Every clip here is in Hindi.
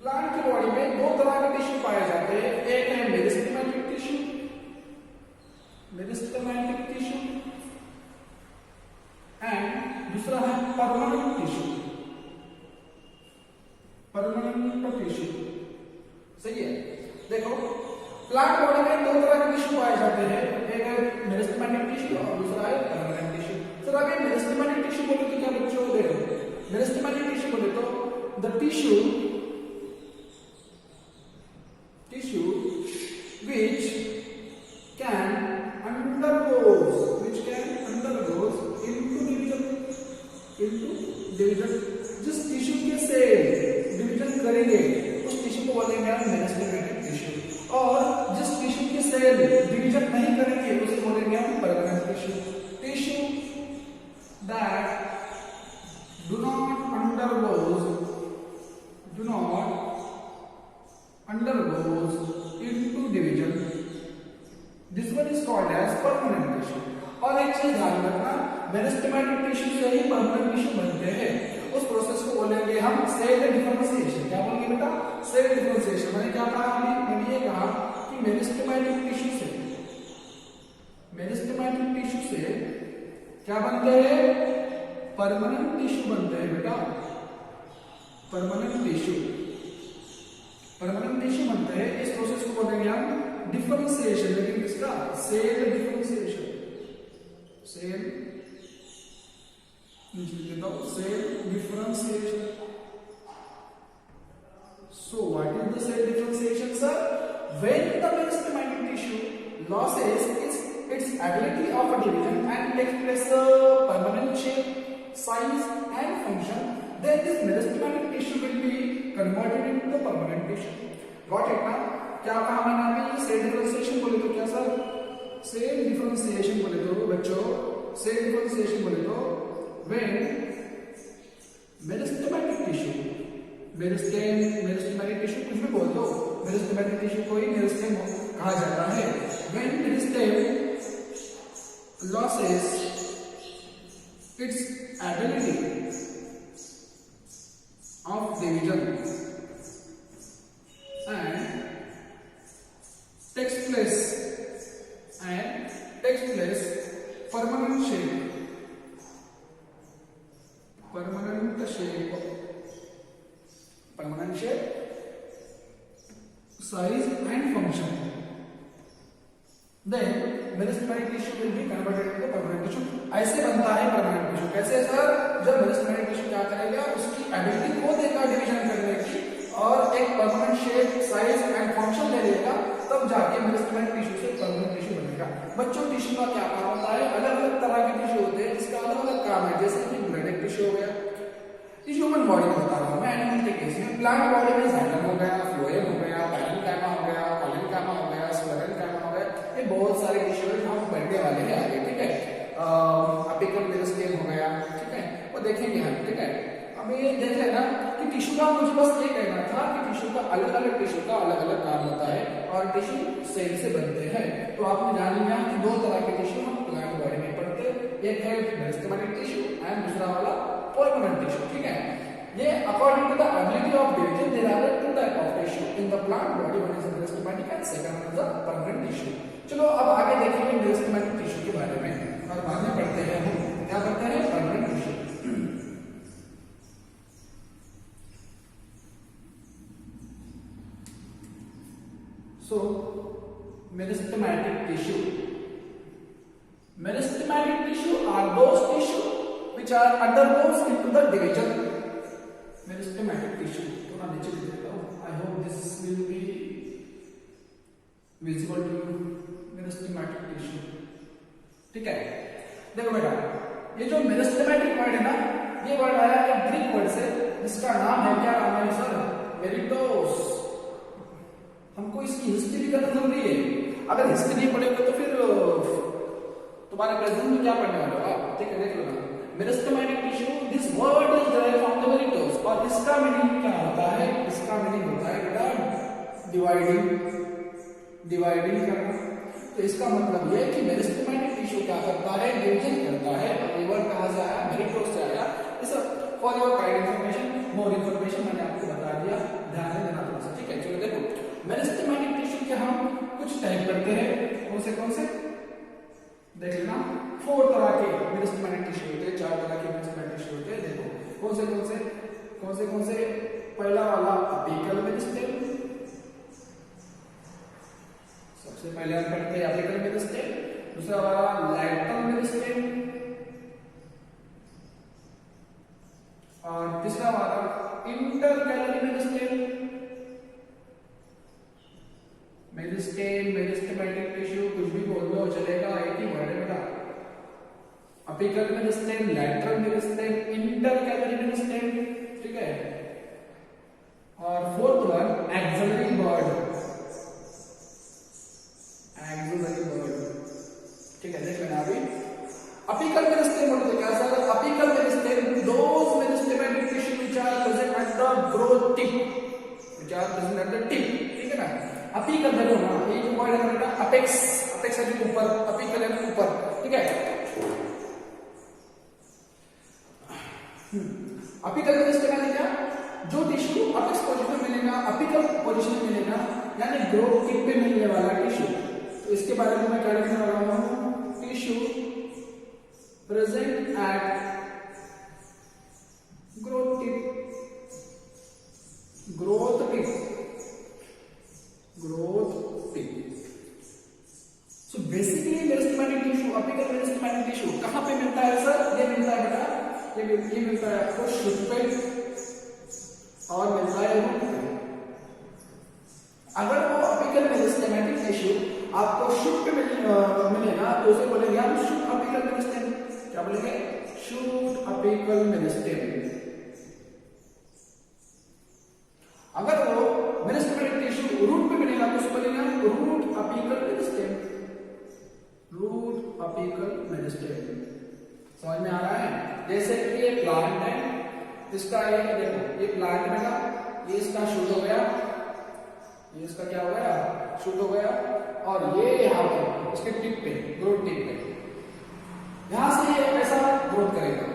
प्लांट की बॉडी में दो तरह के टिश्यू पाए जाते हैं, एक है meristematic tissue, meristematic tissue, and दूसरा है परमानेंट टिश्यू, परमानेंट टिश्यू। सही है। देखो प्लांट बॉडी में दो तरह के टिश्यू पाए जाते हैं, एक है मेरिस्टेमेटिक टिश्यू और दूसरा है परमानेंट टिश्यू। सर अगर मेरिस्टेमेटिक टिश्यू बोले तो क्या बच्चों, देखो मेरिस्टेमेटिक टिश्यू बोले तो the tissue which can undergoes into division, जिस टिश्यू के सेल डिवीजन करेंगे उस टिश्यू को बोलेंगे हम मेरिस्टेमेटिक टिश्यू, और जिस टिश्यू के सेल डिवीजन नहीं करेंगे उसे बोलेंगे हम permanent tissue. Tissue that do not undergoes into division, this one is called as permanent tissue। और एक चीज ध्यान रखना, मेरिस्टेमेटिक टिश्यू से ही परमानेंट टिश्यू बनते हैं, उस प्रोसेस को बोलेंगे हम सेल डिफरेंशिएशन। क्या बोलेंगे बेटा, सेल डिफरेंशिएशन। मैंने क्या कहा, मैंने ये कहा कि मेरिस्टेमेटिक टिश्यू से क्या बनते हैं, परमानेंट टिश्यू बनते हैं बेटा, परमानेंट टिश्यू बनते हैं। इस प्रोसेस को बोलेंगे हम डिफरेंशिएशन, लेकिन इसका cell differentiation, cell differentiation। So what is the cell differentiation, sir? When the meristematic tissue loses its ability of division and takes place permanent shape, size and function, then this meristematic tissue will be converted into the permanent tissue। Got it ना? क्या कहा मैंने अभी, सेल डिफरेंशिएशन बोले तो क्या सर, सेल डिफरेंशिएशन बोले तो बच्चों, सेल डिफरेंशिएशन बोले तो when meristematic tissue, meristematic tissue कुछ भी बोल दो, मेरिस्टेमेटिक टिश्यू को ही मेरिस्टेम कहा जाता है। when meristem loses its ability of division and takes place permanent shape, size and function, then meristematic tissue will be converted into permanent tissue। ऐसे बनता है परमानेंट टिश्यू। कैसे सर, जब मेरिस्टेमेटिक टिश्यू क्या करेगा, उसकी एबिलिटी को देगा डिवीजन करने की और एक permanent shape, size and function ले लेगा, तब जाके मेरिस्टेमेटिक टिश्यू से परमानेंट टिश्यू बनेगा। बच्चों टिश्यू का क्या काम होता है, अलग अलग तरह के टिश्यू होते हैं जिसका अलग अलग काम है। जैसे कि ब्लड टिश्यू हो गया, ह्यूमन बॉडी में बता रहा हूं मैं, एनिमल के केस में प्लांट बॉडी में जाइलम हो गया, फ्लोएम हो गया, पैरेन्काइमा हो गया, कोलेनकाइमा हो गया, स्क्लेरेनकाइमा हो गया, ये बहुत सारे टिश्यू है हम पढ़ने वाले हैं आगे, ठीक है। अपिकल मेरिस्टेम हो गया, ठीक है, वो देखेंगे हम, ठीक है। अब ये देख लेना कि टिश्यू का मुझे बस ये कहना था कि टिश्यू का अलग अलग काम होता है और टिश्यू सेल से बनते हैं। तो आपने जान लिया कि दो तरह के टिश्यू हम प्लांट बॉडी में पढ़ते हैं, एक है मेरिस्टेमेटिक टिश्यू एंड दूसरा वाला परमानेंट टिश्यू, ठीक है। ये according to the ability of division there are two type of tissue in the plant body, one is meristematic and second is the permanent tissue. चलो अब आगे देखेंगे मेरिस्टेमेटिक टिश्यू के बारे में, और बाद में पढ़ते हैं हम क्या करते हैं permanent tissue. So meristematic tissue are those tissue which are undergoes into the division। meristematic tissue थोड़ा नीचे लिख देता हूँ, I hope this will be visible to you। meristematic tissue, ठीक है। देखो बेटा, ये जो मेरिस्टेमेटिक वर्ड है ना, ये वर्ड आया है ग्रीक वर्ड से, जिसका नाम है, क्या नाम है सर, मेरिटोस। हमको इसकी हिस्ट्री भी करना जरूरी है। अगर हिस्ट्री नहीं पढ़ेगा तो फिर तुम्हारे प्रेजेंट में क्या पढ़ने वाले हो आप, ठीक है। देख लो ना, meristematic tissue, this word is derived from the meristos, और इसका मीनिंग क्या होता है, इसका मीनिंग होता है बेटा डिवाइडिंग करना। तो इसका मतलब ये है कि मेरिस्टेमेटिक टिश्यू क्या करता है, डिवीजन करता है। और ये वर्ड कहां से आया, मेरिटोस से आया। इस for your kind information, more information मैंने आपको बता दिया, ध्यान देना। कौन से पहला वाला अपिकल मेरिस्टेम, सबसे पहले हम पढ़ते हैं अपिकल मेरिस्टेम, दूसरा वाला लैटरल मेरिस्टेम और तीसरा वाला इंटरकैलरी मेरिस्टेम। मेरिस्टेमेटिक टिश्यू कुछ भी बोल दो चलेगा, एक ही वर्ड है बेटा। Apical meristem, lateral meristem, intercalary meristem, ठीक है। और फोर्थ वन एक्सिलरी बर्ड, ठीक है। देख लेना अभी अपिकल मेरिस्टेम बोलते क्या sir? Apical meristem those meristematic tissue which are present at the growth tip, ठीक है ना। अपिकल देखो ना, ये जो वर्ड है बेटा अपेक्स है जो ऊपर, अपिकल है ऊपर, ठीक है। अपिकल मेरिस्टेम यानी क्या? जो टिश्यू अपेक्स पोजीशन में मिलेगा, अपिकल पोजीशन में मिलेगा, यानी ग्रोथ टिप पे मिलने वाला टिश्यू। तो इसके बारे में मैं क्या लिखने वाला हूं? Tissue present at growth tip, growth tip. So basically meristematic tissue, apical meristematic tissue कहां पे मिलता है सर? ये मिलता है बेटा, ये मिलता है आपको शूट पे और मिलता है रूट पे। अगर वो अपिकल मेरिस्टेमेटिक टिश्यू आपको शूट पे मिलेगा तो उसे बोलेंगे हम शूट अपिकल मेरिस्टेम। क्या बोलेंगे? Shoot apical meristem. अगर वो मेरिस्टेमेटिक टिश्यू रूट पे मिलेगा तो उसे बोलेंगे हम root apical meristem, root apical meristem. समझ में आ रहा है? जैसे कि ये प्लांट है, इसका ये देखो, ये प्लांट में ना, ये इसका शूट हो गया, ये इसका क्या हो गया? शूट हो गया। और ये यहाँ पे इसके टिप पे, ग्रोथ टिप पे, यहां से ये ऐसा ग्रोथ करेगा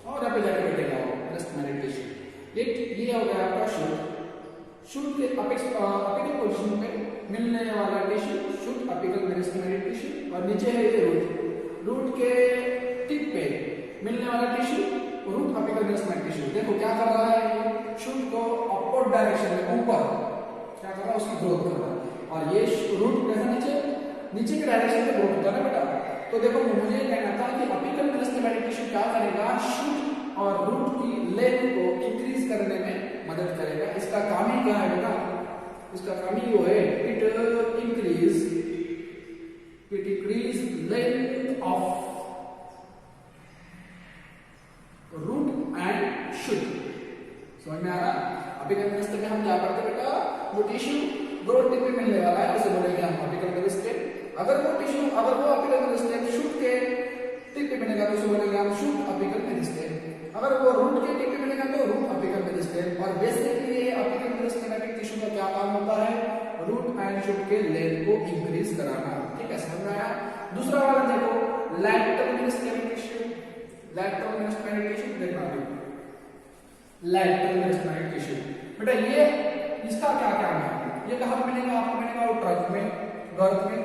और यहाँ पे जाके बैठेगा वो मेरिस्टेमेटिक टिश्यू। ये हो गया आपका शूट के अपिकल पोजीशन पे मिलने वाला tissue, shoot apical meristematic tissue. और नीचे है ये रूट के टिप पे मिलने वाला tissue, root apical meristematic tissue. देखो क्या कर रहा है? शूट को अपवर्ड डायरेक्शन में, ऊपर क्या कर रहा है? उसकी ग्रोथ कर रहा है। और ये रूट कैसा नीचे के डायरेक्शन में ग्रोथ होता है बेटा। तो देखो मुझे कहना था कि अपिकल मेरिस्टेमेटिक टिश्यू क्या करेगा? शूट और रूट की लेंथ को इंक्रीज करने में मदद करेगा। इसका काम ही क्या है बेटा? इसका काम ही वो है, it increase length of root and shoot. समझ में आ रहा? अपिकल मेरिस्टेम में हम क्या करते बेटा? वो टिश्यू ग्रोथ टिप पे मिलने वाला है, उसे बोलेंगे हम अपिकल मेरिस्टेम। अगर वो अपिकल मेरिस्टेम शूट के टिप पे मिलेगा तो उसे बोलेंगे हम शूट अपिकल मेरिस्टेम। अगर वो रूट के टिप पे मिलेगा तो रूट अपिकल मेरिस्टेम। और बेसिकली ये अपिकल मेरिस्टेमेटिक टिश्यू का क्या काम होता है? रूट एंड शूट के लेंथ को इंक्रीज कराना, ठीक है। समझ में आया? दूसरा वाला देखो, लैटरल मेरिस्टेमिक टिश्यू। लैटरल मेरिस्टेमिक टिश्यू देखना अभी, लैटरल मेरिस्टेमिक टिश्यू बेटा, ये इसका क्या काम है? ये कहां मिलेगा? आपको मिलेगा वो ट्रंक में, गर्थ में,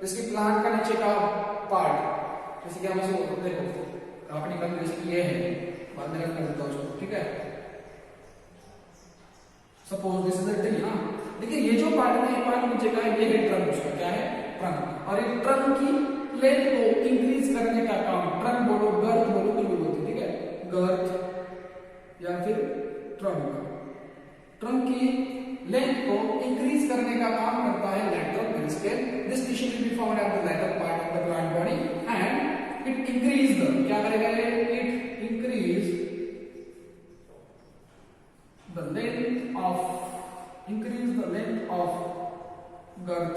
इसकी प्लांट का नीचे का पार्ट, जैसे कि हम इसको देखो अपनी गन जैसे कि ये है, बाद में रख देता हूं, ठीक है। Suppose this is the tree ना, देखिए ये जो पार्ट में, ये पार्ट नीचे का है, ये है ट्रंक, उसका क्या है? ट्रंक। और ये ट्रंक की लेंथ को इंक्रीज करने का काम, ट्रंक बोलो, गर्थ बोलो, कुछ भी बोलते, ठीक है। गर्थ या फिर ट्रंक की लेंथ को इंक्रीज करने का काम करता है lateral meristem. This tissue will be found at the lateral part of the plant body and it increase the, क्या करेगा ये? It increase the length of girth.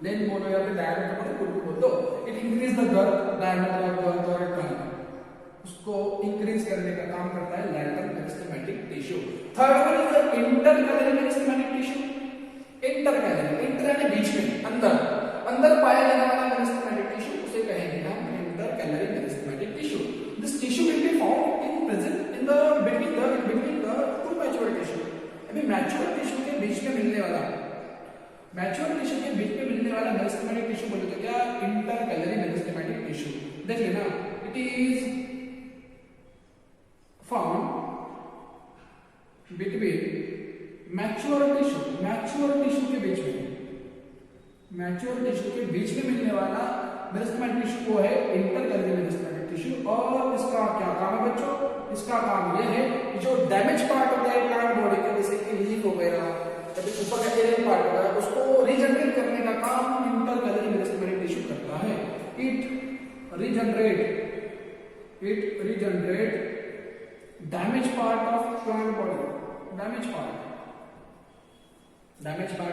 Length बोलो या फिर डायमीटर बोलो, कुछ भी बोल दो। It increase the girth, diameter of girth और ट्रंक, उसको इंक्रीज करने का काम करता है lateral meristematic tissue. Third one is the intercalary meristematic tissue. Inter यानी बीच में, अंदर पाया जाने वाला मेरिस्टेमेटिक टिश्यू, उसे कहेंगे हम intercalary meristematic tissue. This tissue will be found present in the between the two mature tissue. अभी मैच्योर टिश्यू के बीच में मिलने वाला मेरिस्टेमेटिक टिश्यू बोले तो क्या? Intercalary meristematic tissue. देख लेना, it is between mature tissue के बीच में, मैच्योर टिश्यू के बीच में मिलने वाला मेरिस्टेमेटिक टिश्यू वो है इंटरकैलरी मेरिस्टेमेटिक टिश्यू। और इसका क्या काम है बच्चों? इसका काम ये है कि जो डैमेज पार्ट होता है प्लांट बॉडी के, जैसे कि लीफ हो गया, ऊपर का एरियल पार्ट होगा, उसको रीजनरेट करने का काम इंटरकैलरी मेरिस्टेमेटिक टिश्यू करता है। It regenerate damage part of plant body, damage part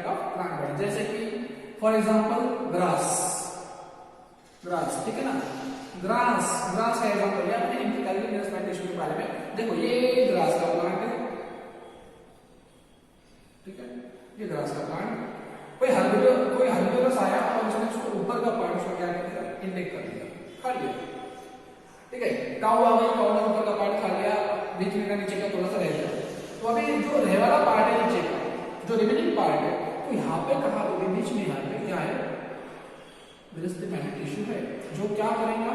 of plant body, जैसे कि फॉर एग्जांपल ग्रास, ठीक है ना, ग्रास का एग्जांपल लिया हमने इंटरकैलरी मेरिस्टेमेटिक टिश्यू के बारे में। देखो ये ग्रास का प्लांट है, ठीक है, ये ग्रास का प्लांट, कोई हर्बिवरस आया और उसने उसको ऊपर का पार्ट उसको क्या किया, इंटेक कर लिया, खा लिया, ठीक है। काऊ आ गई, काऊ ने ऊपर का पार्ट खा लिया, बीच में का नीचे का थोड़ा सा रह गया, तो अभी जो रह वाला पार्ट है नीचे का, जो रिमेनिंग पार्ट है, तो यहाँ पे कहा बीच में यहाँ पे क्या है, मेरिस्टेमेटिक टिश्यू है, जो क्या करेगा,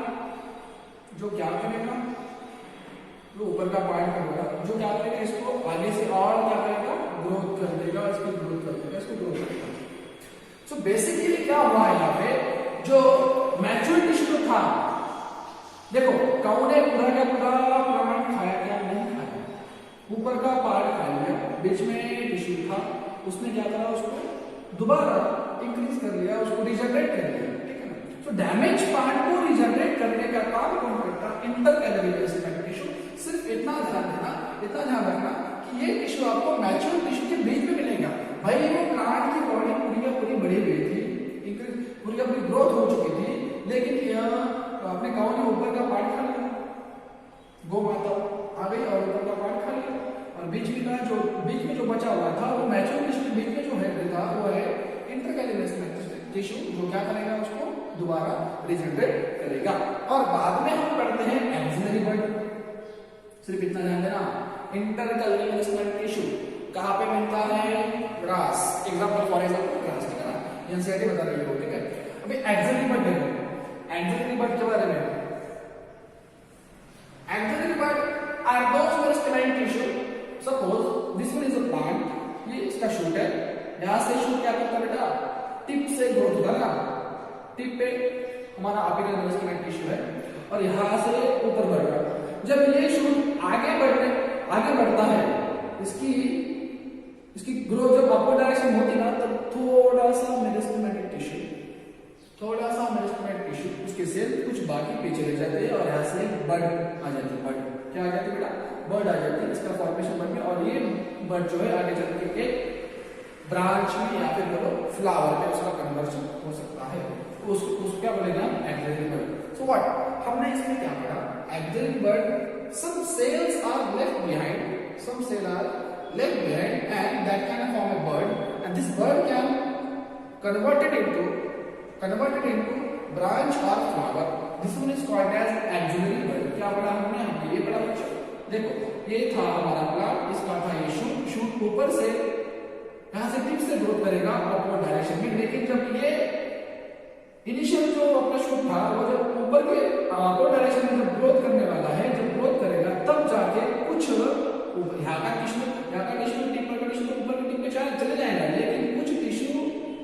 जो ऊपर का पार्ट होगा, जो क्या करेगा, इसको आगे से और क्या करेगा, ग्रोथ कर देगा, इसको ग्रोथ करेगा। सो बेसिकली क्या हुआ है यहाँ पे, जो मैच्योर टिश्यू था, देखो काऊ ने पूरा का पूरा प्लांट खाया क्या, नहीं खाया, ऊपर का पार्ट खा लिया, बीच में टिश्यू था, उसने क्या करा, उसको दोबारा इंक्रीज कर लिया, उसको रिजनरेट कर लिया, ठीक है ना। तो डैमेज पार्ट को रिजनरेट करने का काम कौन करता, इंटरकैलरी मेरिस्टेमेटिक टिश्यू। सिर्फ इतना ध्यान रखना कि ये टिश्यू आपको मैच्योर टिश्यू के बीच में मिलेगा। भाई वो प्लांट की बॉडी पूरी का पूरी बढ़ी हुई थी, पूरी का पूरी ग्रोथ हो चुकी थी, लेकिन अपने गाँव ने ऊपर का पार्ट खा लिया, गौ माता आ गई और ऊपर का पार्ट खा लिया, और बीच में जो बचा हुआ था वो मैच्योर टिश्यू के बीच में जो है था वो है इंटरकैलरी मेरिस्टेमेटिक टिश्यू, जो क्या करेगा, उसको दोबारा रिजनरेट करेगा। और बाद में हम पढ़ते हैं एक्सिलरी बड। सिर्फ इतना ध्यान देना, इंटरकैलरी मेरिस्टेमेटिक टिश्यू कहाँ पे मिलता है, grass, example for example grass, ठीक है ना, एनसीईआरटी बता रही है, ठीक है। अभी एक्सिलरी बड देखो, एक्सिलरी बड के बारे में, axillary bud are those meristematic tissue, suppose this one is a plant, ये इसका शूट है, यहां से शूट क्या करता है बेटा, टिप से ग्रोथ होगा ना, टिप पे हमारा अपिकल मेरिस्टेमेटिक टिश्यू है, और यहां से ऊपर बढ़ रहा है। जब ये शूट आगे बढ़ता है, इसकी ग्रोथ जब अपवर्ड डायरेक्शन होती है ना, तब थोड़ा सा मेरिस्टेमेटिक टिश्यू उसके सेल कुछ बाकी पीछे रह जाते हैं, और यहाँ से बड आ जाती है, बड क्या आ जाती है बेटा, बड आ जाती है, इसका फॉर्मेशन बन गया, और ये बड जो है आगे चल के एक ब्रांच में या फिर बोलो फ्लावर में उसका कन्वर्जन हो सकता है, उसको क्या बोलेंगे हम, एक्सिलरी बड। सो व्हाट, हमने इसमें क्या पढ़ा, axillary bud, some cells are left behind and that can form a bud, and this bud can converted into branch or flower. This one is called as axillary bud. क्या पढ़ा हमने, ये पढ़ा बच्चों, देखो ये था हमारा प्लांट, इसका था ये शूट ऊपर से यहां से टिप से ग्रोथ करेगा अपवर्ड डायरेक्शन में, लेकिन जब ये इनिशियल जो अपना शूट था वो जब ऊपर के अपवर्ड डायरेक्शन में जब ग्रोथ करने वाला है, जब ग्रोथ करेगा तब जाके कुछ यहाँ का टिश्यू टिप का टिश्यू ऊपर की टिप पे चले जाएगा, लेकिन कुछ टिश्यू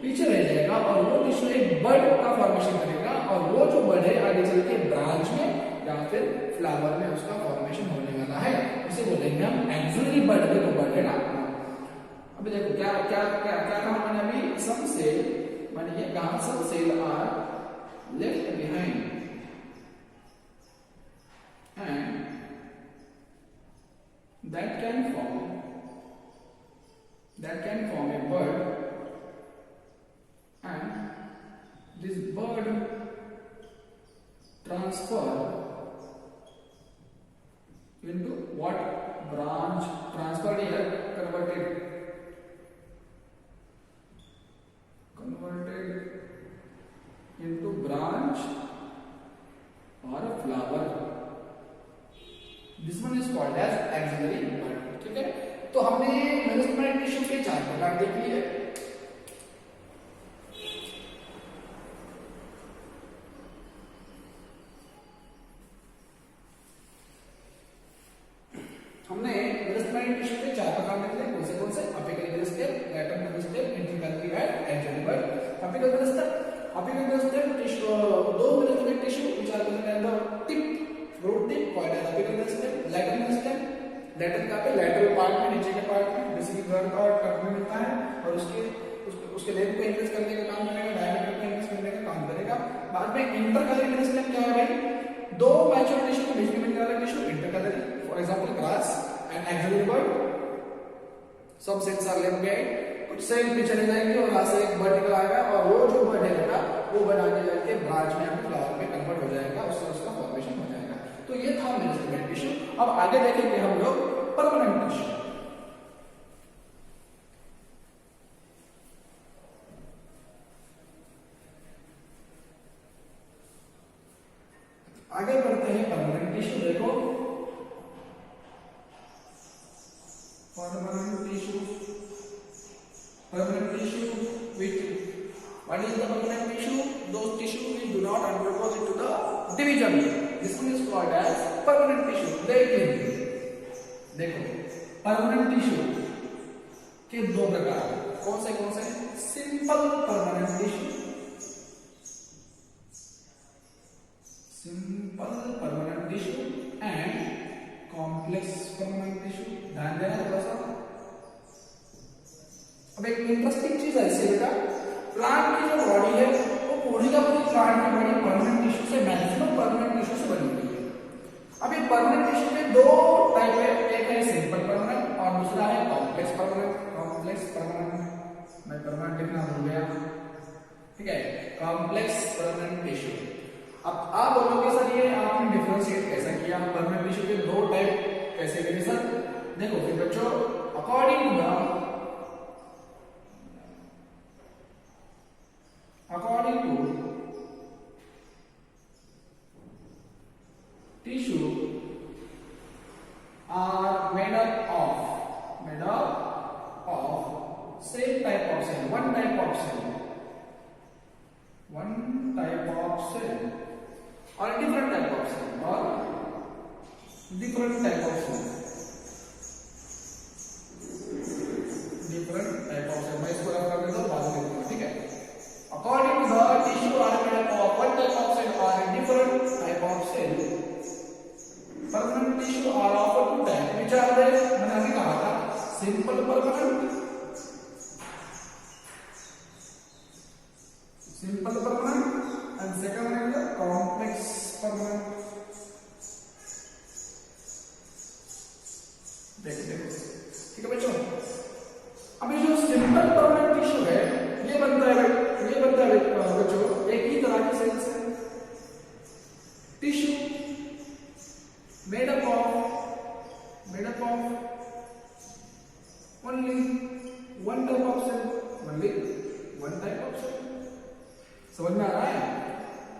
पीछे रह जाएगा, और वो टिश्यू एक बड का फॉर्मेशन करेगा, और वो जो बड है आगे चल के ब्रांच में या फिर फ्लावर में उसका फॉर्मेशन होने वाला है, उसे बोलेंगे हम एक्सिलरी बड। देखो बड है ना, अभी देखो क्या कहा मैंने अभी, सम सेल मैंने ये कहा, some cell are left behind and that can form a bud, and this bud transfer into what, branch, transferred here, converted into branch or a flower. This one is called as axillary bud, ठीक है। तो हमने मेरिस्टेमेटिक टिश्यू के 4 प्रकार देख लिए। हमने मेरिस्टेमेटिक टिश्यू के 4 प्रकार काम देख लें कौन से apical meristem, lateral meristem, intercalary and angioid. Apical meristem tissue, दो meristemic tissue which are present at the tip, root tip called as apical meristem. Lateral meristem, lateral का पे लेटरल पार्ट में, नीचे के पार्ट में बेसिकली गर्द और टर्म में मिलता है और उसके लेंथ को इंक्रीज करने का काम करेगा, डायमीटर को इंक्रीज करने का काम करेगा। बाद में इंटरकैलरी मेरिस्टेम क्या है भाई, दो मैच्योर टिश्यू के बीच में मिलने वाला tissue intercalary, for example grass and axillary bud. सब सेल्स आर लेफ्ट बिहाइंड, कुछ सेल भी चले जाएंगे और यहाँ से एक बर्ड निकल आएगा और वो जो बर्ड है वो बर्ड आगे जाके ब्रांच में आपके फ्लावर में कन्वर्ट हो जाएगा, उससे उसका फॉर्मेशन हो जाएगा। तो ये था मेरिस्टेमिक टिश्यू। अब आगे देखेंगे हम लोग परमानेंट टिश्यू। आगे बढ़ते हैं परमानेंट टिश्यू। देखो permanent tissue which what is the permanent tissue? Those tissue which do not undergo into the division, this one is called as permanent tissue. देखो परमानेंट टिश्यू के दो प्रकार, कौन से simple permanent tissue, simple permanent tissue and complex permanent tissue. ध्यान देना थोड़ा सा। अब एक इंटरेस्टिंग चीज ऐसी बेटा, प्लांट की जो बॉडी है वो पूरी का पूरी प्लांट की बॉडी परमानेंट टिश्यू से, मैक्सिमम परमानेंट टिश्यू से बनी हुई है। अब ये परमानेंट टिश्यू के दो टाइप है, एक है सिंपल परमानेंट और दूसरा है कॉम्प्लेक्स परमानेंट। मैं परमानेंट लिखना भूल गया, ठीक है, कॉम्प्लेक्स परमानेंट टिश्यू। अब आप बोलोगे सर ये आपने डिफरेंशिएट कैसे किया, परमानेंट टिश्यू के दो टाइप कैसे किए सर? देखो फिर बच्चों, according to tissue are made up of same type of cell, one type of cell or different type of cell मैं इसको रख कर देता हूं, बाद में लिखूंगा, ठीक है। According to the tissue are made up of one type of cell or a different type of cell. Permanent tissue are of two types, which are the, मैंने अभी कहा था, simple permanent and second one is the complex permanent. देखो ठीक है बच्चों। अभी जो सिंपल परमानेंट टिश्यू है ये बनता है बच्चों एक ही तरह की सेल से, tissue made up of only one type of cell. समझ में आ रहा है?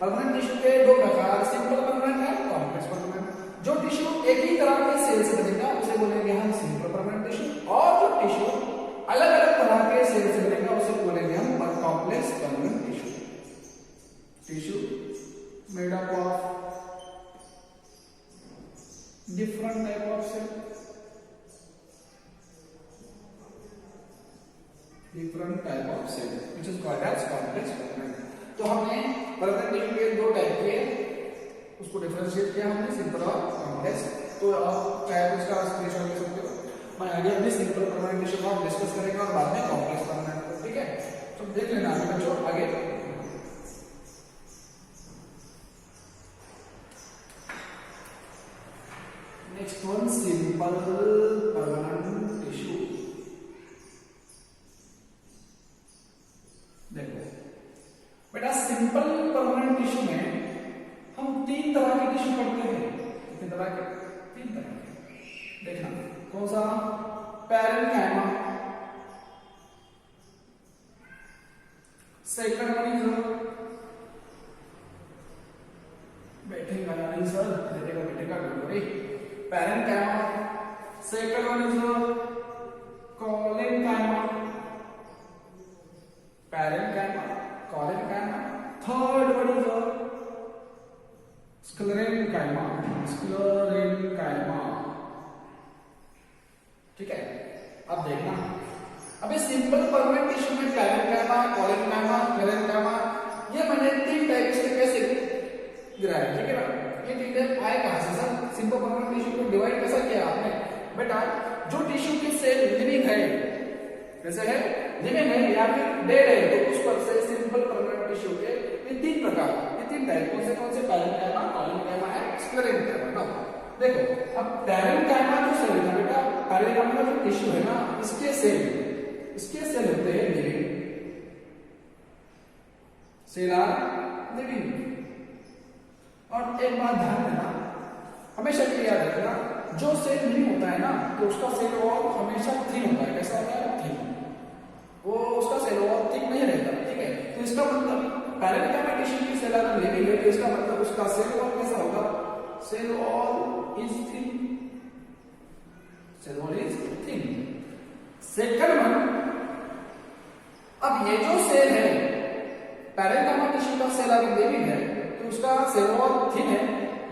परमानेंट टिश्यू के दो प्रकार, सिंपल परमानेंट है, कॉम्प्लेक्स परमानेंट। जो टिश्यू एक ही तरह के सेल से बनेगा उसे बोलेंगे हम सिंपल परमानेंट टिश्यू, और जो टिश्यू अलग अलग तरह के सेल से बनेगा उसे बोलेंगे हम complex permanent tissue made up of different type of cell, which is called as complex permanent। तो हमने परमानेंट टिश्यू के दो टाइप के उसको डिफरेंशिएट किया हमने, सिंपल और कॉम्प्लेक्स। तो आप चाहे उसका स्क्रीनशॉट ले सकते हो। मैं आगे अपने सिंपल परमानेंट टिश्यू को हम डिस्कस करेंगे और बाद में कॉम्प्लेक्स परमानेंट को, ठीक है। तो देख लेना बच्चों आगे। Next one simple permanent tissue. देखो बेटा सिंपल परमानेंट टिश्यू में हम तीन तरह के टिश्यू पढ़ते हैं। कितने तरह के? तीन तरह के। देखना कौन सा? पैरेन्काइमा, सेकंड वन इज बैठेगा नहीं सर, बैठेगा don't worry. Parenchyma, second one is collenchyma, third one is sclerenchyma. ठीक है। अब देखना, अबे सिंपल परमानेंट टिश्यू में पैरेन्काइमा, कोलेनकाइमा, मेसेंकाइमा, ये मैंने 3 टाइप से कैसे गिराया, ठीक है ना। ये 3 टाइप आए कहां से सर? सिंपल परमानेंट टिश्यू को डिवाइड कैसा किया आपने? बेटा जो टिश्यू की सेल लिविंग है, कैसे है, लिविंग है या फिर डेड है, तो उस पर से सिंपल परमानेंट टिश्यू के ये 3 प्रकार, ये 3 टाइप कौन से पैरेन्काइमा, कोलेनकाइमा है, स्क्लेरेंकाइमा। देखो अब पैरेन्काइमा जो सेल है बेटा, पैरेन्काइमा का जो टिश्यू है ना, इसके सेल होते हैं लिविंग, सेल आर लिविंग। और एक बात ध्यान देना, हमेशा के लिए याद रखना, जो सेल लिविंग होता है ना, तो उसका सेल वॉल हमेशा थिन होता है। कैसा होता है? थिन। वो उसका सेल वॉल थिक नहीं रहता, ठीक है। तो इसका मतलब पैरेन्काइमा टिश्यू की सेल अगर लिविंग है, तो इसका मतलब उसका सेल वॉल कैसा होगा? Cell wall is thin, cell wall is thin. Second one, अब ये जो सेल है, पैरेन्काइमा टिश्यू का सेल अगर लिविंग है, तो उसका सेल वॉल थिन है,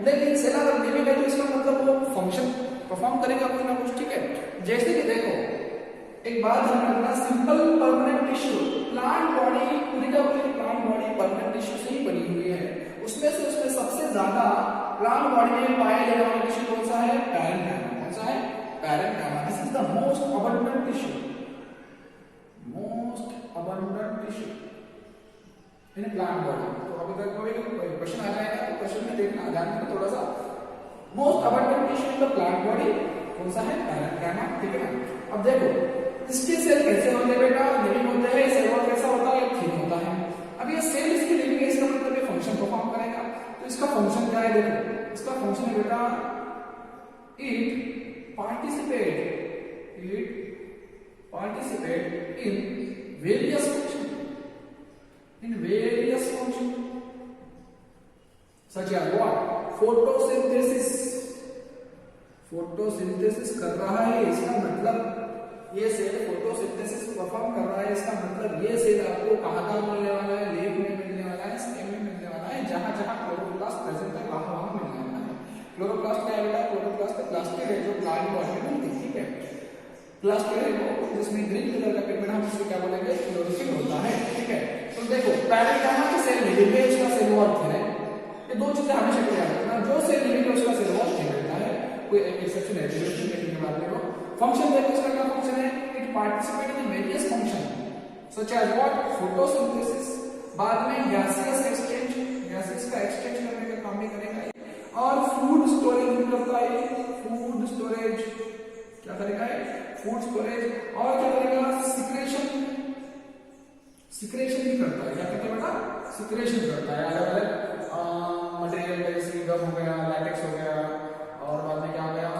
लेकिन सेल अगर लिविंग है, तो इसका मतलब वो फंक्शन परफॉर्म करेगा कोई ना कुछ, ठीक है। जैसे कि देखो, एक बात ध्यान रखना, simple permanent tissue, plant body पूरी का पूरी प्लांट बॉडी परमानेंट टिश्यू से ही बनी हुई है। उसमें सबसे ज्यादा प्लांट बॉडी में पाया जाने वाला टिश्यू कौन सा है? पैरेन्काइमा। कौन सा है? Parenchyma. This is the most abundant tissue, most abundant tissue in plant body. तो अभी तक कोई क्वेश्चन आ जाएगा तो क्वेश्चन में देखना, ध्यान देना थोड़ा सा। Most abundant tissue in the plant body कौन सा है? पैरेन्काइमा, ठीक है ना। अब देखो इसके सेल कैसे होते हैं बेटा? लिविंग होते हैं। सेल वॉल कैसा होता है? थिन होता है। अब ये सेल इसकी लिविंग है, इसका मतलब ये फंक्शन परफॉर्म करेगा। तो इसका फंक्शन क्या है? देखो इसका फंक्शन है बेटा, it participate in various function such as what? Photosynthesis कर रहा है। इसका मतलब ये सेल फोटोसिंथेसिस परफॉर्म कर रहा है। इसका मतलब ये सेल आपको कहाँ मिलने वाला है? लेग में मिलने वाला है, स्टेम में मिलने वाला है, जहां जहां क्लोरोप्लास्ट प्रेजेंट है वहां मिलने वाला है। क्लोरोप्लास्ट क्या है? क्लोरोप्लास्ट प्लास्टिड है जो प्लांट बॉडी में मिलती है, ठीक है। प्लास्टिड है वो जिसमें ग्रीन कलर का पिगमेंट, हम इसको क्या बोलेंगे? क्लोरोफिल होता है, ठीक है। तो देखो पैरेन्काइमा की सेल लिविंग है, उसका सेल वॉल थिन है। ये दो चीजें हमेशा याद रखना, जो सेल लिविंग है उसका सेल वॉल थिन रहता है, कोई एक्सेप्शन है लेकिन बाद में वो फंक्शन देखो इसका क्या फंक्शन है? It participate in various function such as what? Photosynthesis, बाद में गैसियस एक्सचेंज, गैसेस का एक्सचेंज करने का काम भी करेगा, और फूड स्टोरेज भी करता है। फूड स्टोरेज क्या करेगा? फूड स्टोरेज, और क्या करेगा? सिक्रेशन भी करता है। क्या करता है बेटा? सिक्रेशन करता है। अलग अलग मटेरियल जैसे गम हो गया, लैटेक्स हो गया, और बाद में क्या हो गया?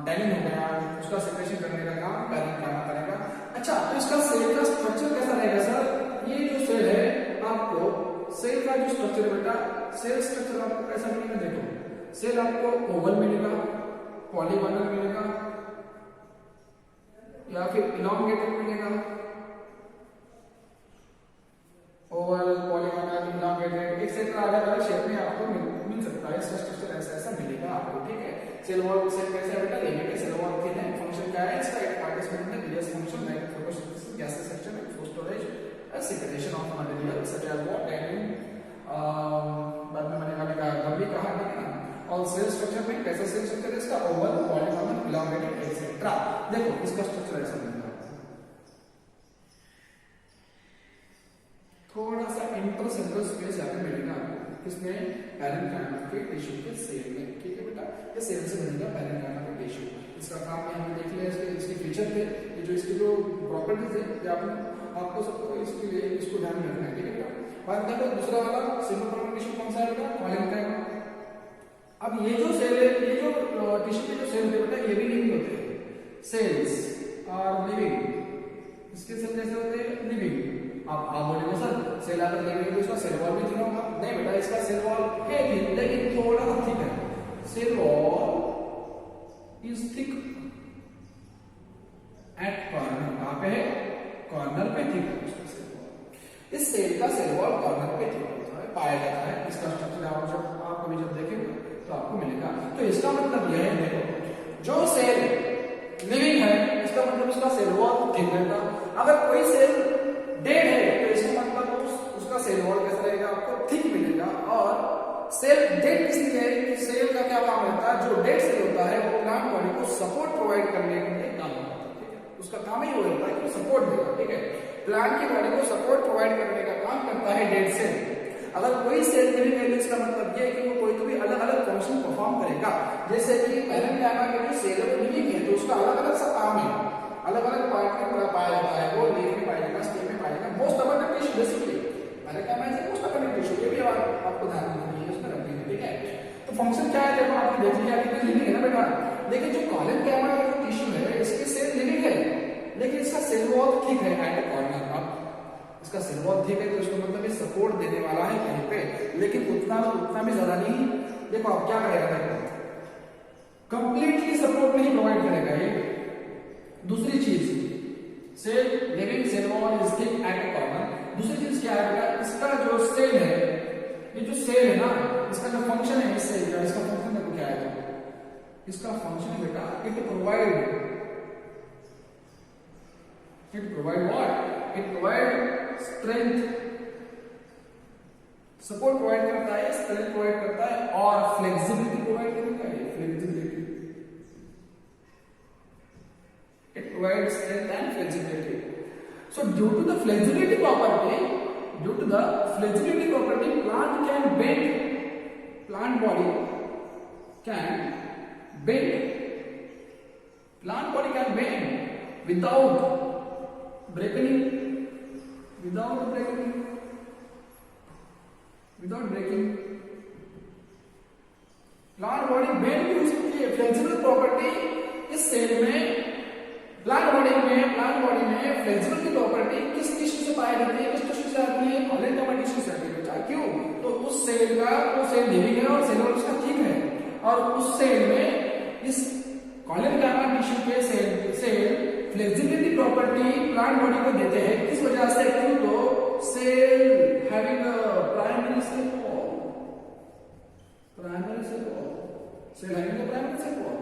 टैनिन हो गया, उसका सिक्रेशन करने का काम पैरेन्काइमा करेगा। अच्छा, तो इसका सेल का स्ट्रक्चर कैसा रहेगा सर? ये जो सेल है, आपको सेल का जो स्ट्रक्चर है बेटा, सेल स्ट्रक्चर आपको कैसा मिलेगा? देखो सेल आपको ओवल मिलेगा, पॉलीगोनल मिलेगा, या फिर इलॉन्गेटेड मिलेगा। ओवल, पॉलीगोनल, इलॉन्गेटेड एक्सेट्रा अलग अलग शेप में आपको मिल सकता है। इसका स्ट्रक्चर ऐसा मिलेगा आपको, ठीक है। सेल वॉल सेल कैसे है बेटा? लिविंग है, सेल वॉल थिन है। फंक्शन क्या है इसका? It participate in various function like photosynthesis, gases section, food storage, and secretion of material such as what? Tannin. बाद में मैंने कहा ना, और सेल स्ट्रक्चर में कैसा सेल स्ट्रक्चर है इसका? Oval, polygonal, elongated etcetera. देखो इसका स्ट्रक्चर ऐसा मिलेगा। थोड़ा सा इंटरसेलुलर स्पेस यहाँ पे मिलेगा आपको, किसमें? पैरेन्काइमा के टिश्यू के सेल में, ठीक है बेटा। ये सेल से बनेगा पैरेन्काइमा का टिश्यू। इसका काम में हमने देख लिया, इसके फीचर थे, ये जो इसकी जो प्रॉपर्टीज है, ये आपको सबको इसके लिए इसको ध्यान में रखना है, ठीक है बेटा। बात देखो दूसरा वाला सिंपल परमानेंट टिश्यू कौन सा है बेटा? कोलेनकाइमा। अब ये जो सेल है, ये जो टिश्यू के जो सेल होते हैं बेटा, ये भी लिविंग होते हैं। Cells are living. इसके सेल कैसे होते हैं? लिविंग। आप बोलेंगे सर सेल अगर लिविंग है तो इसका सेल वॉल भी थिन होगा। नहीं बेटा, इसका सेल वॉल है थिन, लेकिन थोड़ा सा थिक है। Cell wall is thick at corner. कहां पे है? कॉर्नर पे थिक है उसका सेल वॉल। इस सेल का सेल वॉल कॉर्नर पे थिक होता है, पाया जाता है। इसका स्ट्रक्चर आप कभी जब देखेंगे तो आपको मिलेगा। तो इसका मतलब यह है, देखो जो सेल लिविंग है इसका मतलब उसका सेल वॉल थिक रहेगा। अगर कोई सेल डेड है तो इसका मतलब उसका सेल वॉल कैसा रहेगा, आपको थिक मिलेगा। और सेल डेड इसलिए है कि सेल का क्या काम रहता है, जो डेड सेल होता है वो प्लांट बॉडी को सपोर्ट प्रोवाइड करने के लिए काम करता है, ठीक है। उसका काम ही वो रहता है कि सपोर्ट देगा, ठीक है। प्लांट की बॉडी को सपोर्ट प्रोवाइड करने का काम करता है डेड सेल। अगर कोई सेल लिविंग है इसका मतलब ये है कि वो कोई तो भी अलग अलग फंक्शन परफॉर्म करेगा। जैसे कि पैरेन्काइमा के जो सेल है लिविंग है तो उसका अलग अलग सा काम है, अलग अलग पार्ट में पाया जाता है। वो लीफ में पाया जाएगा, स्टेम में पाया जाएगा, most abundant tissue basically parenchyma is most abundant tissue. ये भी आपको ध्यान रखना है, उसमें रखनी है, ठीक है। तो फंक्शन क्या है देखो आपने देख लिया कि लिविंग है ना बेटा। देखिए जो पैरेन्काइमा का जो टिश्यू है इसके सेल लिविंग है लेकिन इसका सेल वॉल थिक है एट द कॉर्नर। अब इसका सेल वॉल थिक है तो इसका मतलब ये सपोर्ट देने वाला है कहीं पे, लेकिन उतना भी ज्यादा नहीं। देखो आप क्या करेगा, कंप्लीटली सपोर्ट नहीं प्रोवाइड करेगा ये। दूसरी चीज cell living cell wall is thick at the corner. दूसरी चीज क्या है, इसका जो सेल है, ये जो सेल है ना, इसका जो फंक्शन है इस सेल का, इसका फंक्शन देखो क्या है, इसका फंक्शन है बेटा it provide what? It provide strength, support provide करता है, स्ट्रेंथ प्रोवाइड करता है और फ्लेक्सिबिलिटी प्रोवाइड करता है। Flexibility, it provides strength and flexibility. So due to the flexibility property, plant can bend, plant body can bend without breaking, plant body bend भी हो सकती है। फ्लेक्सिबल प्रॉपर्टी इस सेल में, प्लांट बॉडी में फ्लेक्सिबिलिटी प्रॉपर्टी किस टिश्यू से पाई जाती है, किस टिश्यू से आती है, पैरेन्काइमा टिश्यू से आती है बेटा। क्यों, तो उस सेल का वो सेल लिविंग है और सेल उसका ठीक है, और उस सेल में इस पैरेन्काइमा टिश्यू के cell flexibility property plant body को देते हैं। किस वजह से, क्यों, तो cell having primary cell wall, cell having primary cell wall.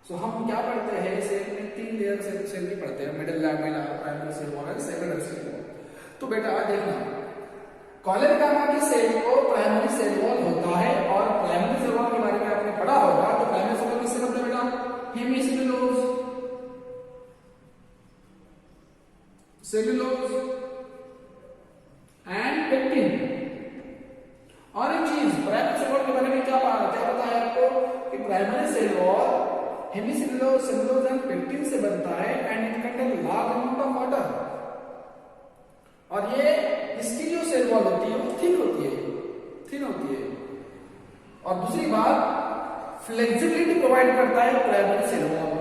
So हम क्या पढ़ते हैं, सेल में 3 लेयर सेल की पढ़ते हैं, middle lamella, primary cell wall, cellular cell wall. तो बेटा देखना, पैरेन्काइमा के सेल को प्राइमरी सेल वॉल होता है, और प्राइमरी सेल वॉल के बारे में आपने पढ़ा होगा। तो प्राइमरी सेल वॉल किससे बनता है बेटा, हेमिसेलुलोज, सेलुलोज एंड पेक्टिन। और एक चीज प्राइमरी सेल वॉल के बारे में क्या पता है आपको कि primary cell wall hemicellulose, cellulose and pectin से बनता है and it contain large amount of water. और ये इसकी जो सेल वॉल होती है वो थिन होती है। और दूसरी बात, फ्लेक्सिबिलिटी प्रोवाइड करता है प्राइमरी सेल वॉल,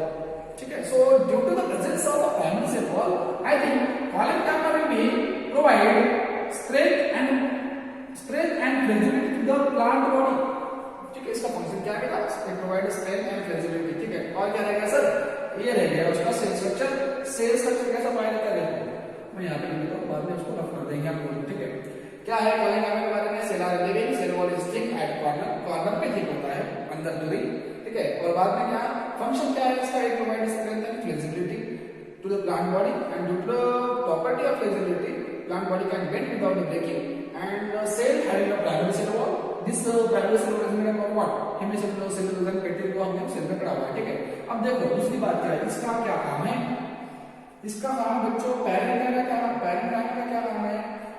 ठीक है। So due to the presence of the primary cell wall, I think parenchyma will be provide strength and flexibility to the plant body, ठीक है। इसका फंक्शन क्या रहेगा, प्रोवाइड स्ट्रेंथ एंड फ्लेक्सिबिलिटी, ठीक है। और क्या रहेगा सर, ये रहेगा उसका सेल स्ट्रक्चर कैसा पाया जाता है, मैं यहाँ पे लिख देता हूँ, बाद में उसको रफ कर देंगे हम लोग, ठीक है। क्या है पैरेन्काइमा के बारे में, cell are living, cell wall is thick at corner पे थिक होता है, अंदर दूरी, ठीक है। और बाद में क्या फंक्शन क्या है इसका, it provide strength and flexibility to the plant body, and due to the property of flexibility, plant body can bend without breaking, and cell having a primary cell wall. This primary cell wall is made up of what? Hemicellulose, cellulose and pectin को हमने सेल में पढ़ा हुआ है, ठीक है। अब देखो दूसरी बात क्या है, इसका क्या काम है, इसका काम बच्चों पैरेन्काइमा का क्या काम है,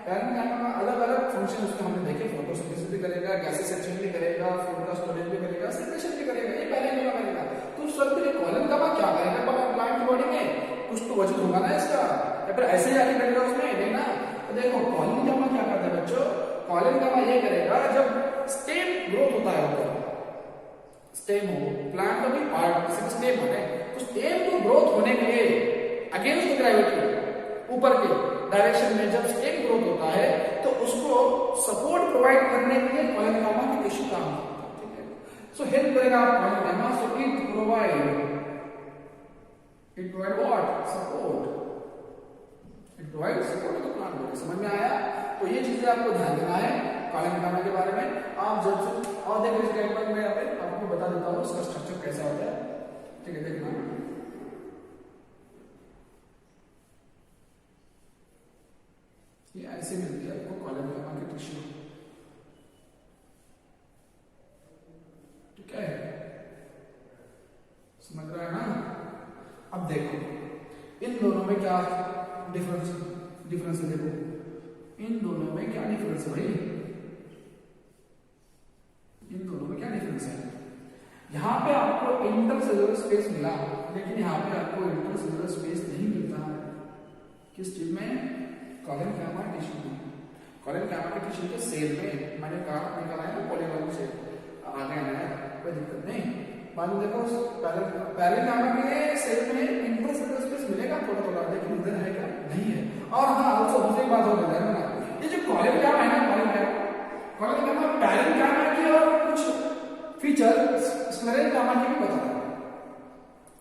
पैरेन्काइमा का अलग अलग फंक्शन उसका हमने देखे, फोटोसिंथेसिस भी करेगा, गैसेसेशन भी करेगा, फूड का स्टोरेज भी करेगा, सेक्रेशन भी करेगा, ये पैरेन्काइमा करेगा। तो सब पैरेन्काइमा क्या करेगा प्लांट की बॉडी में, कुछ तो वजन होगा ना इसका, या फिर ऐसे ही आगे बैठेगा उसमें, देखना। तो देखो पैरेन्काइमा क्या करता है बच्चों, पैरेन्काइमा ये करेगा, जब स्टेम ग्रोथ होता है ऊपर, स्टेम हो प्लांट का भी पार्ट स्टेम होता है, तो स्टेम को ग्रोथ होने के लिए अगेंस्ट ग्रेविटी ऊपर के डायरेक्शन में जब स्टेम ग्रोथ होता है तो उसको सपोर्ट प्रोवाइड करने के लिए पैरेन्काइमा की टिश्यू काम करता है, ठीक है। सो हेल्प करेगा parenchyma, so it provide what? Support. It provides support to the plant body. समझ में आया? तो ये चीजें आपको ध्यान देना है पैरेन्काइमा के बारे में। आप जब से और देखो इस डायग्राम में यहाँ पे आपको बता देता हूँ इसका स्ट्रक्चर कैसा होता है, ठीक है। देखना ऐसे मिलती है आपको कॉलम गामा की टिश्यू। ठीक है, समझ रहा है ना? अब देखो इन दोनों में क्या डिफरेंस है, देखो इन दोनों में क्या डिफरेंस है भाई, इन दोनों में क्या डिफरेंस है? यहाँ पे आपको इंटरसेलुलर स्पेस मिला, लेकिन यहाँ पे आपको इंटरसेलुलर स्पेस नहीं मिलता है। किस चीज में? कॉलम गामा टिश्यू में। कॉलम गामा के टिश्यू के सेल में मैंने कहा निकाला है ना पॉलीगॉन से, आगे आना है, कोई दिक्कत नहीं। मान लो देखो पहले गामा के सेल में इंटरसेलुलर स्पेस मिलेगा थोड़ा थोड़ा, लेकिन इधर है क्या? नहीं है। और हाँ also दूसरी बात हो गई है ना, ये जो कॉलम गामा है ना, कॉलम गामा पैरेंट गामा की और कुछ फीचर स्क्लेरल गामा की भी बताता है,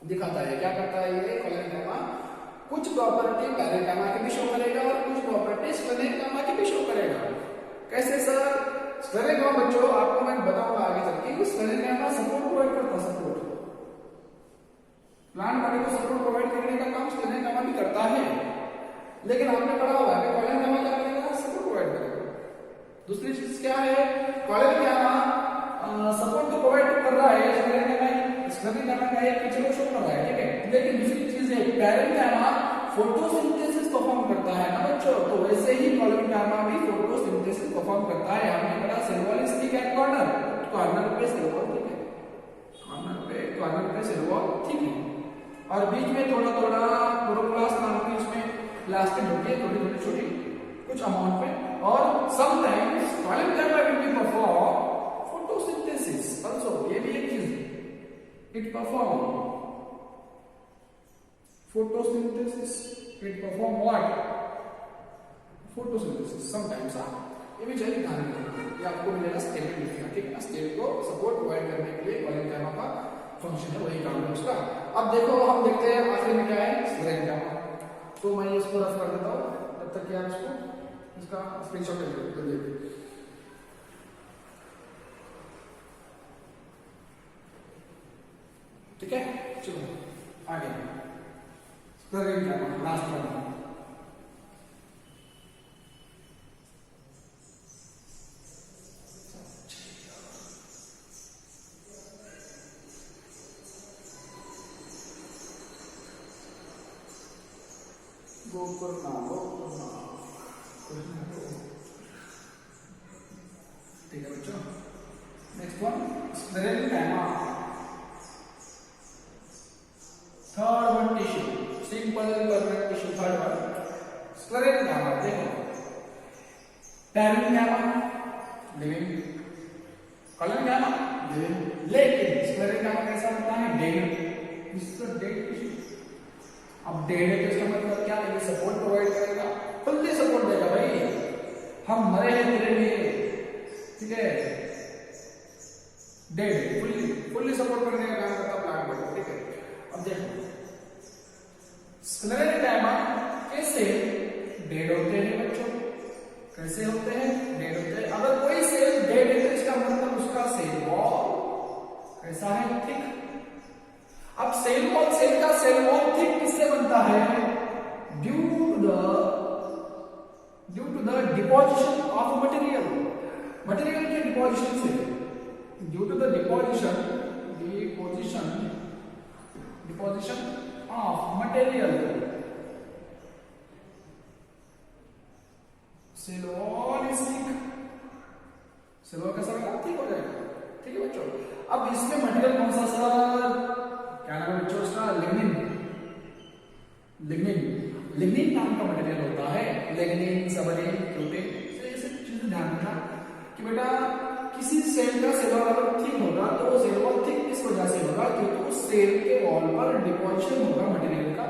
दिखाता है। क्या करता है ये कॉलम गामा? कुछ प्रॉपर्टी पैरेंट गामा की भी शो करेगा और कुछ प्रॉपर्टी स्क्लेरल गामा की भी शो करेगा। कैसे सर? स्क्लेरल गामा बच्चों आपको मैं बताऊंगा आगे चल के, स्क्लेरल गामा सपोर्ट प्रोवाइड करता है, सपोर्ट प्लांट बॉडी को सपोर्ट प्रोवाइड करने का काम स्क्लेरल गामा भी करता है, लेकिन आपने पढ़ा होगा कि कॉलम गामा क्या करेगा? सपोर्ट प्रोवाइड करेगा। दूसरी चीज क्या है? कॉलम गामा सपोर्ट तो प्रोवाइड कर रहा है, स्क्लेरल गामा का एक फीचर को शो कर रहा है, ठीक है। लेकिन दूसरी चीज है पैरेंट गामा फोटोसिंथेसिस परफॉर्म करता है ना बच्चों, तो वैसे ही कॉलम गामा भी फोटोसिंथेसिस परफॉर्म करता है। हमने पढ़ा cell wall is thick at corner, corner पे सेल वॉल ठीक है, कॉर्नर पे सेल वॉल ठीक है, और बीच में थोड़ा थोड़ा क्लोरोप्लास्ट नाम की इसमें प्लास्टिक होती है, थोड़ी छोटी कुछ अमाउंट में, और sometimes column gamma will be perform photosynthesis also, ये भी एक चीज है, it perform photosynthesis, it perform what? Photosynthesis sometimes। ये भी चाहिए ध्यान रखना, ये आपको मिलेगा स्टेल में मिलेगा, ठीक है ना। स्टेल को सपोर्ट प्रोवाइड करने के लिए कॉलम गामा का फंक्शन है, वही काम है उसका। अब देखो हम देखते हैं आखिर में क्या है, स्क्लेरल गामा। तो मैं इसको रफ कर देता हूँ, तब तक क्या इसको इसका स्क्रीनशॉट ले लीजिए। ठीक है, चलो आगे स्क्लेरल गामा, लास्ट वन। ठीक है बच्चों, next one sclerenchyma. Third one tissue, simple permanent tissue, third one sclerenchyma. देखो parenchyma living, collenchyma living, लेकिन स्क्लेरल गामा कैसा होता है? डेड, इसका डेड टिश्यू। अब डेड है तो इसका मतलब क्या है? सपोर्ट प्रोवाइड करेगा, फुल्ली सपोर्ट देगा भाई, हम मरे हैं तेरे लिए, ठीक है। डेड फुल्ली सपोर्ट करने का काम करता प्लांट बॉडी, ठीक है। अब देखो स्क्लेरल गामा के सेल डेड होते हैं बच्चों, कैसे होते हैं? डेड होते हैं। अगर कोई सेल डेड है तो इसका मतलब उसका सेल वॉल कैसा है? थिक। अब सेल वॉल थिक किससे बनता है? Due to the deposition of material के डिपोजिशन से, due to the deposition of material, cell wall is thick, cell wall कैसा होगा? थिक हो जाएगा, ठीक है बच्चों। अब इसमें मटेरियल कौन सा सर? क्या नाम है बच्चों उसका? लिग्निन नाम का मटेरियल होता है, लिग्निन, सबरीन, प्रोटीन। ऐसे चीजें ध्यान रखना कि बेटा किसी सेल का सेल वॉल अगर थिक होगा तो वो सेल वॉल थिक किस वजह से होगा? क्योंकि उस सेल के वॉल पर डिपोजिशन होगा मटेरियल का,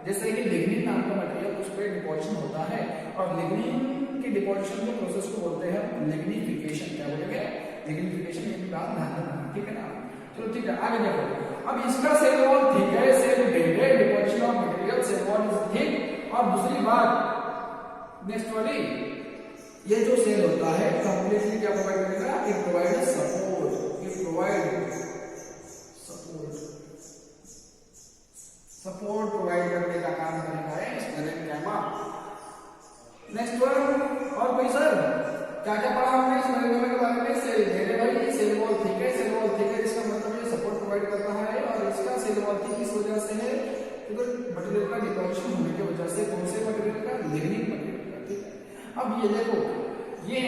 जैसे कि लिग्निन नाम का मटेरियल उस पर डिपोजिशन होता है, और लिग्निन के डिपोजिशन के प्रोसेस को बोलते हैं लिग्निफिकेशन। क्या बोलेंगे? लिग्निफिकेशन। ये बात ध्यान रखना, ठीक है ना। चलो ठीक है, आगे देखो। अब इसका सेल वॉल ठीक है, सेल डेड है, deposition of material, cell wall is thick. और दूसरी बात नेक्स्ट वाली, ये जो सेल होता है कंप्लीटली क्या प्रोवाइड करेगा? इट प्रोवाइड सपोर्ट प्रोवाइड करने का काम करेगा scleral gamma. Next one provide कर रहा है और इसका सेल वॉल किस वजह से है, क्योंकि मटेरियल का डिपोजिशन होने की वजह से, कौन से मटेरियल का, लिग्निन मटेरियल का, ठीक है। अब ये देखो, ये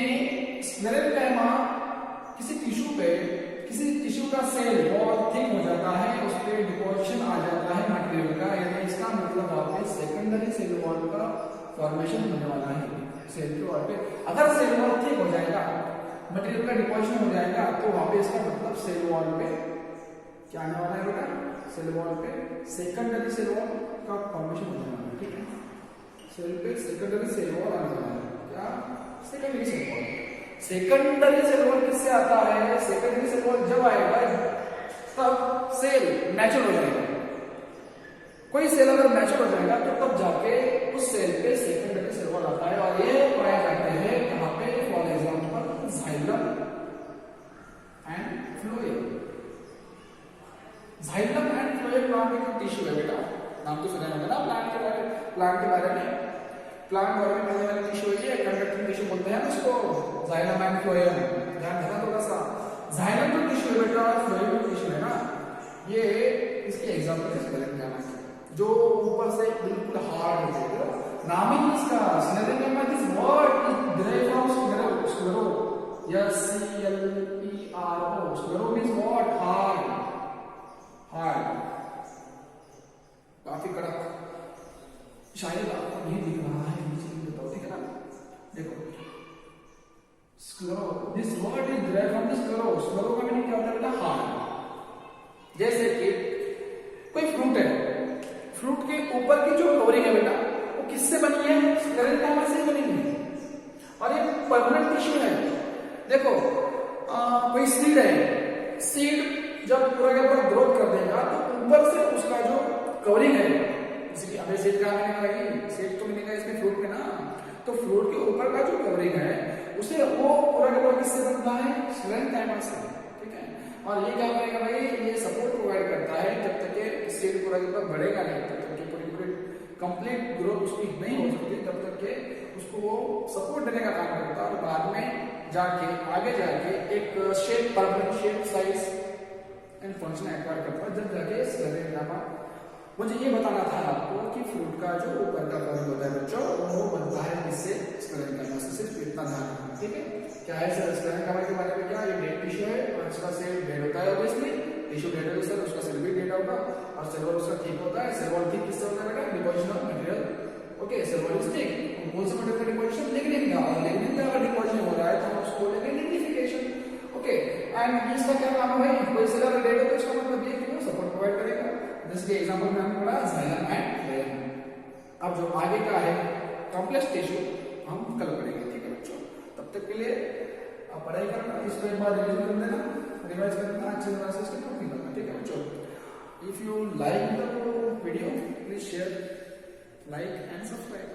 स्क्लेरेंकाइमा किसी टिश्यू का सेल वॉल थिक हो जाता है, उस पर डिपोजिशन आ जाता है मटेरियल का, यानी इसका मतलब वहां पे सेकेंडरी सेल वॉल का फॉर्मेशन होने वाला है सेल के वॉल पे। अगर सेल वॉल थिक हो जाएगा, मटेरियल का डिपोजिशन हो जाएगा, तो वहां पे इसका मतलब सेल वॉल पे क्या आने वाला है बेटा, सेल वॉल पे सेकेंडरी सेल वॉल का फॉर्मेशन होने वाला है, ठीक है। सेल पे सेकेंडरी सेल वॉल आने वाला है, क्या, secondary cell wall. Secondary cell wall किससे आता है, सेकेंडरी सेल वॉल जब आएगा तब सेल मैच्योर हो जाएगा। कोई सेल अगर मैच्योर हो जाएगा तो तब जाके उस सेल पे सेकेंडरी सेल वॉल आता है, और ये पाए जाते हैं कहां पे, for example xylem and phloem. Xylem and phloem plant का टिश्यू है बेटा, नाम तो सुना होगा ना प्लांट के बारे में, प्लांट में वाले टिश्यू है, कंडक्टिंग टिश्यू बोलते हैं उसको, जाइलम एंड फ्लोएम। ध्यान देना थोड़ा सा, जाइलम जो टिश्यू है बेटा, फ्लोएम जो टिश्यू है ना, ये इसके एग्जांपल है स्क्लेरेंकाइमा के, जो ऊपर से बिल्कुल हार्ड होते हैं। नाम ही इसका sclerenchyma, this word is derived from sclero, SCLERO, sclero means what, hard, काफी कड़क। शायद आपको नहीं दिख रहा है, नीचे बताओ, ठीक है ना, देखो sclero, this word is derived from the sclero, sclero का मीनिंग क्या होता है बेटा, हार्ड। जैसे कि कोई फ्रूट है, फ्रूट के ऊपर की जो कवरिंग है बेटा, वो किससे बनी है, स्क्लेरेंकाइमा से बनी है, और ये परमानेंट टिश्यू है। देखो कोई सीड है, सीड जब पूरा के पूरा ग्रोथ कर देगा तो ऊपर से उसका जो कवरिंग है, जैसे कि हमें सीड कहाँ मिलेगा, सीड तो मिलेगा इसमें फ्रूट में ना, तो फ्रूट के ऊपर का जो कवरिंग है उसे वो पूरा का पूरा किससे बनता है, स्क्लेरेंकाइमा से, ठीक है। और ये क्या करेगा भाई, ये सपोर्ट प्रोवाइड करता है, जब तक के सीड पूरा के पूरा बढ़ेगा नहीं, तब तक के पूरी कंप्लीट ग्रोथ उसकी नहीं हो सकती, तब तक के उसको वो सपोर्ट देने का काम करता है, और बाद में जाके आगे जाके एक shape, permanent shape, size and function acquire करता है, जब जाके स्क्लेरेंकाइमा। मुझे ये बताना था आपको कि फ्रूट का जो ऊपर का कवर होता है बच्चों, वो बनता है किससे, स्क्लेरेंकाइमा से, सिर्फ इतना ध्यान रखना, ठीक है। क्या है सर स्क्लेरेंकाइमा के बारे में, क्या ये डेड टिश्यू है और इसका सेल डेड होता है, ऑब्वियसली टिश्यू डेड है सर, उसका सेल भी डेड होगा, और सेल वॉल उसका ठीक होता है। सेल वॉल ठीक किससे होता है बेटा, deposition of material, okay. Cell wall is thick, कौन से मटेरियल का डिपोजिशन, लिग्निन का, और लिग्निन का अगर डिपोजिशन हो रहा है तो हम उसको लिग्निफिकेशन, ओके। एंड इसका क्या काम है भाई, कोई सेल अगर डेड है तो इसका मतलब ये कि वो सपोर्ट प्रोवाइड करेगा, जैसे एग्जांपल में हमने पढ़ा जाइलम एंड फ्लोएम। अब जो आगे का है कॉम्प्लेक्स टिश्यू हम कल पढ़ेंगे, ठीक है बच्चों। तब तक के लिए आप पढ़ाई करना, इसको एक बार रिवीजन कर देना, रिवाइज करना, अच्छी तरह से इसको कंप्लीट करना, ठीक है बच्चों। If you like the video please share, like and subscribe.